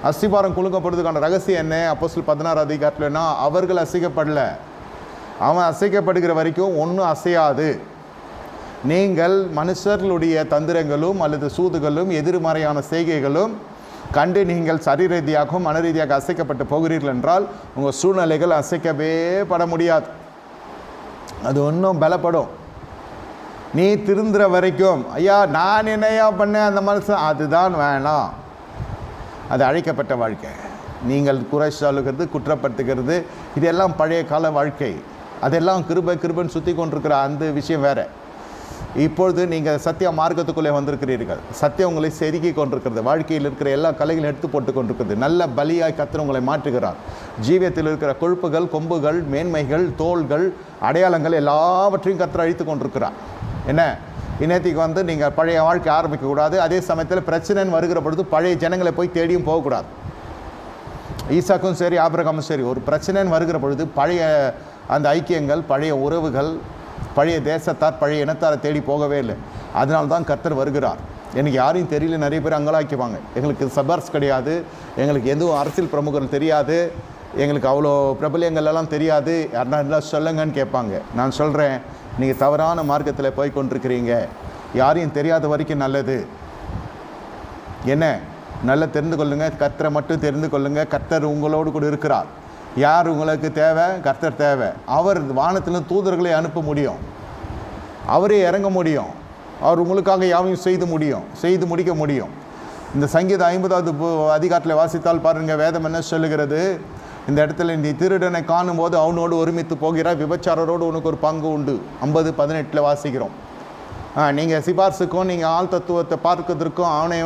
அஸ்திபாரம் குலுக்கப்படுறதுக்கான ரகசியம் என்ன? அப்போஸ்தலர் 16 அதிகாரத்துலன்னா, அவர்கள் அசைக்கப்படல, அவன் அசைக்கப்படுகிற வரைக்கும் ஒன்றும் அசையாது. நீங்கள் மனுஷர்களுடைய தந்திரங்களும் அல்லது சூதுகளும் எதிர்மறையான செய்கைகளும் கண்டு நீங்கள் சரீரீதியாகவும் மனரீதியாக அசைக்கப்பட்டு போகிறீர்கள் என்றால் உங்கள் சூழ்நிலைகள் அசைக்கவே பட முடியாது. அது ஒன்றும் பலப்படும். நீ திருந்துற வரைக்கும் ஐயா நான் என்னையா பண்ணேன் அந்த மனுஷன், அதுதான் வேணாம். அது அழைக்கப்பட்ட வாழ்க்கை. நீங்கள் குறை சொல்லுகிறது, குற்றப்படுத்துகிறது, இதெல்லாம் பழைய கால வாழ்க்கை. அதெல்லாம் கிருபைன்னு சுற்றி கொண்டிருக்கிற அந்த விஷயம் வேறு. இப்பொழுது நீங்கள் சத்திய மார்க்கத்துக்குள்ளே வந்திருக்கிறீர்கள். சத்தியம் உங்களை செதுக்கி கொண்டிருக்கிறது. வாழ்க்கையில் இருக்கிற எல்லா கலைகளும் எடுத்து போட்டு கொண்டிருக்கிறது. நல்ல பலியாய் கர்த்தர் உங்களை மாற்றுகிறார். ஜீவியத்தில் இருக்கிற கொழுப்புகள், கொம்புகள், மேன்மைகள், தோள்கள், அடையாளங்கள் எல்லாவற்றையும் கர்த்தர் அழித்து கொண்டிருக்கிறார். என்ன இன்னத்துக்கு நீங்கள் பழைய வாழ்க்கை ஆரம்பிக்கக்கூடாது. அதே சமயத்தில் பிரச்சனைன்னு வருகிற பொழுது பழைய ஜனங்களை போய் தேடியும் போகக்கூடாது. ஈசாக்கும் சரி ஆபிரகாமும் சரி, ஒரு பிரச்சனைன்னு வருகிற பொழுது பழைய அந்த ஐக்கியங்கள், பழைய உறவுகள், பழைய தேசத்தார், பழைய இனத்தாரை தேடி போகவே இல்லை. அதனால தான் கர்த்தர் வருகிறார். எனக்கு யாரையும் தெரியல, நிறைய பேர் அங்கலாக்கிவாங்க. எங்களுக்கு சபர்ஸ் கிடையாது, எங்களுக்கு எதுவும் அரசியல் பிரமுகர்கள் தெரியாது, எங்களுக்கு அவ்வளோ பிரபலியங்கள்லாம் தெரியாது, யாருன்னா எல்லாம் சொல்லுங்கன்னு கேட்பாங்க. நான் சொல்கிறேன், நீங்கள் தவறான மார்க்கத்தில் போய் கொண்டிருக்கிறீங்க. யாரையும் தெரியாத வரைக்கும் நல்லது. என்ன நல்லா தெரிந்து கொள்ளுங்கள், கர்த்தரை மட்டும் தெரிந்து கொள்ளுங்கள். கர்த்தர் உங்களோடு கூட இருக்கிறார். யார் உங்களுக்கு தேவை? கர்த்தர் தேவை. அவர் வானத்தில் தூதர்களை அனுப்ப முடியும், அவரே இறங்க முடியும், அவர் உங்களுக்காக யாவையும் செய்து முடிக்க முடியும். இந்த சங்கீதம் 50வது அதிகாரத்தில் வாசித்தால் பாருங்கள், வேதம் என்ன சொல்லுகிறது? இந்த இடத்துல நீ திருடனை காணும்போது அவனோடு ஒருமித்து போகிறாய், விபச்சாரரோடு உனக்கு ஒரு பங்கு உண்டு. 50:18 வாசிக்கிறோம். நீங்கள் சிபார்சுக்கும் நீங்கள் ஆள் தத்துவத்தை பார்க்கறதுக்கும் அவனை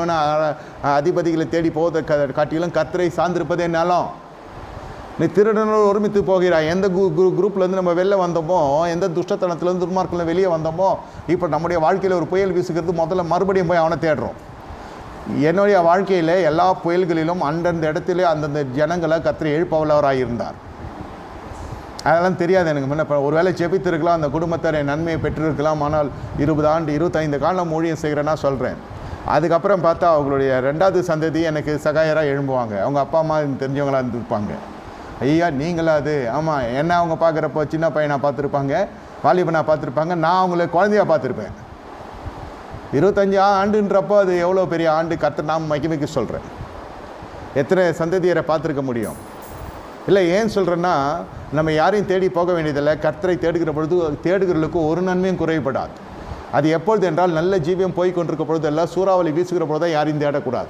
அதிபதிகளை தேடி போவதை காட்டிலும் கர்த்தரை சார்ந்திருப்பதே நலம். நீ திருடனோடு ஒருமித்து போகிறாய். எந்த குரூப்லேருந்து நம்ம வெளில வந்தோமோ, எந்த துஷ்டத்தனத்துலேருந்து துன்மார்க்கில் வெளியே வந்தோமோ, இப்போ நம்முடைய வாழ்க்கையில் ஒரு புயல் வீசுகிறது, முதல்ல மறுபடியும் போய் அவனை தேடுறோம். என்னுடைய வாழ்க்கையில் எல்லா புயல்களிலும் அந்தந்த இடத்துல அந்தந்த ஜனங்களை கர்த்தர் எழுப்பவல்லவராக இருந்தார். அதெல்லாம் தெரியாது எனக்கு. முன்ன ஒரு வேளை ஜெபித்திருக்கலாம், அந்த குடும்பத்தாரை நன்மையை பெற்றிருக்கலாம். ஆனால் 20 ஆண்டு 25 காலம் ஊழியம் செய்கிறேன்னா சொல்கிறேன். அதுக்கப்புறம் பார்த்தா அவங்களுடைய 2வது சந்ததி எனக்கு சகாயராக எழும்புவாங்க. அவங்க அப்பா அம்மா தெரிஞ்சவங்களாக இருந்திருப்பாங்க. ஐயா நீங்களா அது? ஆமாம். என்ன அவங்க பார்க்குறப்போ சின்ன பையனாக பார்த்துருப்பாங்க, வாலிபனாக பார்த்துருப்பாங்க. நான் அவங்கள குழந்தையாக பார்த்துருப்பேன். 25 ஆண்டுன்றப்போ அது எவ்வளோ பெரிய ஆண்டு. கர்த்தர் நாம் மகிமைக்கு சொல்கிறேன். எத்தனை சந்ததியரை பார்த்துருக்க முடியும்? இல்லை ஏன் சொல்கிறேன்னா, நம்ம யாரையும் தேடி போக வேண்டியதில்லை. கர்த்தரை தேடுகிற பொழுது தேடுகிறவர்களுக்கு ஒரு நன்மையும் குறைபடாது. அது எப்பொழுது என்றால், நல்ல ஜீவியம் போய் கொண்டிருக்க பொழுது எல்லாம் சூறாவளி வீசுகிற பொழுது தான் யாரையும் தேடக்கூடாது.